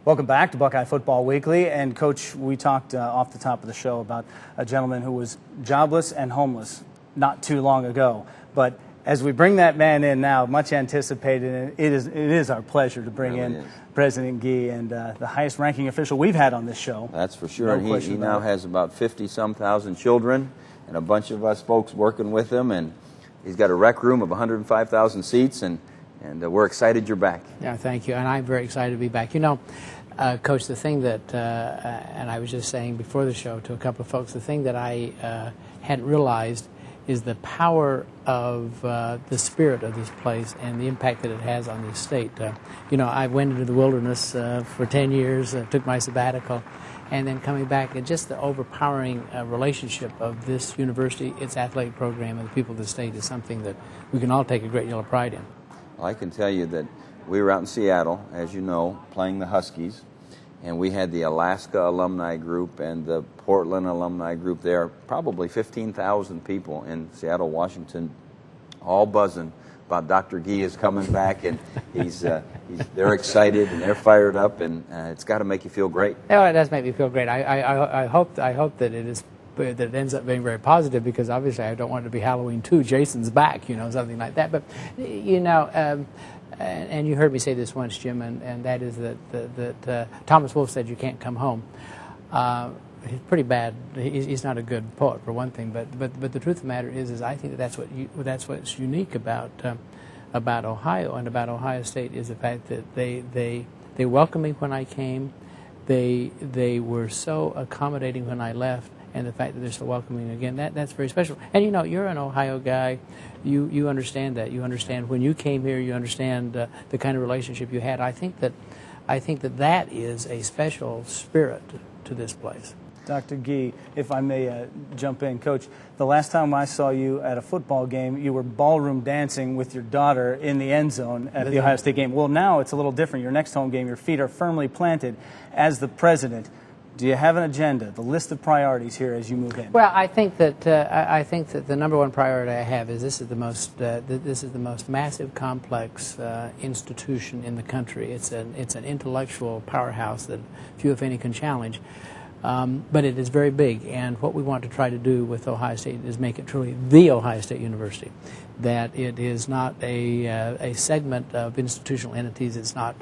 Welcome back to Buckeye Football Weekly. And, Coach, we talked off the top of the show about a gentleman who was jobless and homeless not too long ago. But as we bring that man in now, much anticipated, and it is our pleasure to bring in President Gee, and the highest-ranking official we've had on this show. That's for sure. And he now has about 50-some thousand children and a bunch of us folks working with him. And he's got a rec room of 105,000 seats, and we're excited you're back. Yeah, thank you. And I'm very excited to be back. You know, Coach, the thing that, and I was just saying before the show to a couple of folks, the thing that I hadn't realized is the power of the spirit of this place and the impact that it has on the state. You know, I went into the wilderness for 10 years, took my sabbatical, and then coming back, and just the overpowering relationship of this university, its athletic program, and the people of the state is something that we can all take a great deal of pride in. Well, I can tell you that we were out in Seattle, as you know, playing the Huskies, and we had the Alaska alumni group and the Portland alumni group there, probably 15,000 people in Seattle, Washington, all buzzing about Dr. Gee is coming back, and they're excited and they're fired up, and it's got to make you feel great. Oh, it does make me feel great. I hope that it ends up being very positive, because obviously I don't want it to be Halloween 2, Jason's back, you know, something like that. But, you know, and you heard me say this once, Jim, and that is that Thomas Wolfe said you can't come home. He's pretty bad. He's not a good poet, for one thing. But the truth of the matter is I think that's what's unique about Ohio and about Ohio State is the fact that they welcomed me when I came. They were so accommodating when I left. And the fact that they're so welcoming again, that's very special. And you know, you're an Ohio guy. You understand that. You understand when you came here. You understand the kind of relationship you had. I think that is a special spirit to this place. Dr. Gee, if I may jump in, Coach, the last time I saw you at a football game, you were ballroom dancing with your daughter in the end zone at the Ohio State game. Well, now it's a little different. Your next home game, your feet are firmly planted as the president. Do you have an agenda, the list of priorities here as you move in? Well, I think that the number one priority I have is this is the most massive, complex institution in the country. It's an intellectual powerhouse that few, if any, can challenge. But it is very big, and what we want to try to do with Ohio State is make it truly the Ohio State University. That it is not a segment of institutional entities. It's not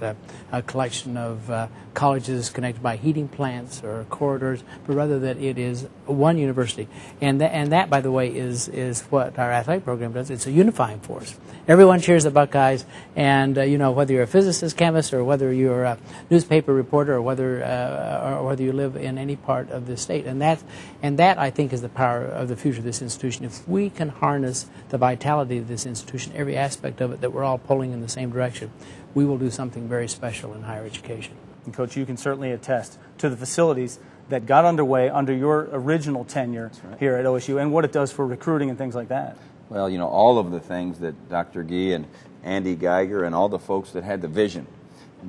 a collection of colleges connected by heating plants or corridors, but rather that it is one university. And that, by the way, is what our athletic program does. It's a unifying force. Everyone cheers the Buckeyes, and you know, whether you're a physicist, chemist, or whether you're a newspaper reporter, or whether you live in any part of the state, and that I think is the power of the future of this institution. If we can harness the vitality of this institution, every aspect of it, that we're all pulling in the same direction, we will do something very special in higher education. And Coach, you can certainly attest to the facilities that got underway under your original tenure here at OSU, and what it does for recruiting and things like that. Well, you know, all of the things that Dr. Gee and Andy Geiger and all the folks that had the vision.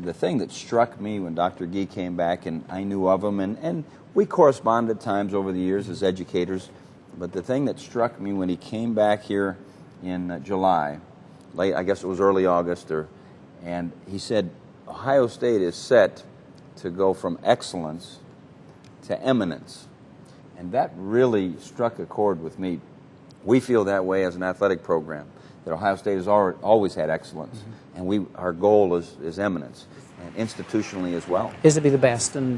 The thing that struck me when Dr. Gee came back, and I knew of him, and we corresponded at times over the years as educators, but the thing that struck me when he came back here in July, late, I guess it was early August, and he said, Ohio State is set to go from excellence to eminence. And that really struck a chord with me. We feel that way as an athletic program, that Ohio State has always had excellence, and our goal is eminence, and institutionally as well. Is to be the best, and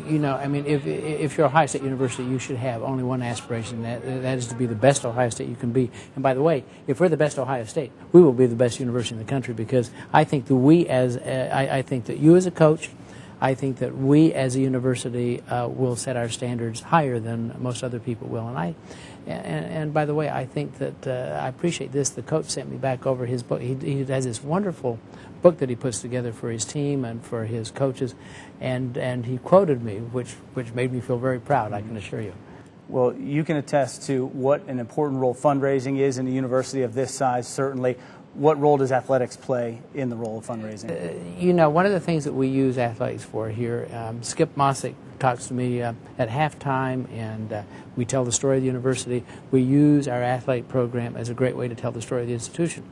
you know, I mean, if you're Ohio State University, you should have only one aspiration, that is to be the best Ohio State you can be. And by the way, if we're the best Ohio State, we will be the best university in the country, because I think that I think that you as a coach, I think that we as a university will set our standards higher than most other people will. And by the way, I think that I appreciate this. The coach sent me back over his book. He has this wonderful book that he puts together for his team and for his coaches, and he quoted me, which made me feel very proud, I can assure you. Well, you can attest to what an important role fundraising is in a university of this size, certainly. What role does athletics play in the role of fundraising? You know, one of the things that we use athletics for here, Skip Mossick talks to me at halftime, and we tell the story of the university. We use our athletic program as a great way to tell the story of the institution.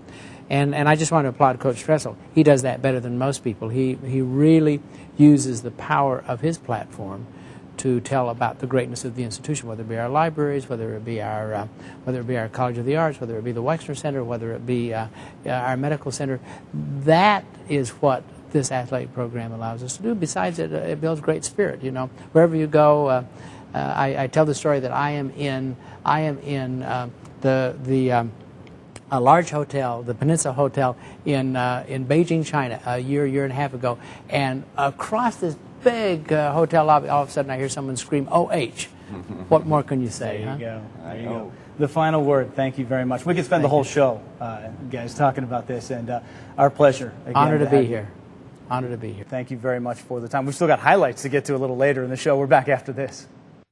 And I just want to applaud Coach Tressel. He does that better than most people. He really uses the power of his platform to tell about the greatness of the institution, whether it be our libraries, whether it be our College of the Arts, whether it be the Wexner Center, whether it be our medical center. That is what this athletic program allows us to do. Besides, it builds great spirit. You know, wherever you go, I tell the story that I am in a large hotel, the Peninsula Hotel in Beijing, China, a year and a half ago, and across this big hotel lobby, all of a sudden I hear someone scream, "OH!" What more can you say? There you go. There you go. The final word. Thank you very much. We could spend the whole show, guys, talking about this, and our pleasure. Again, Honor to be here. Honor to be here. Thank you very much for the time. We've still got highlights to get to a little later in the show. We're back after this.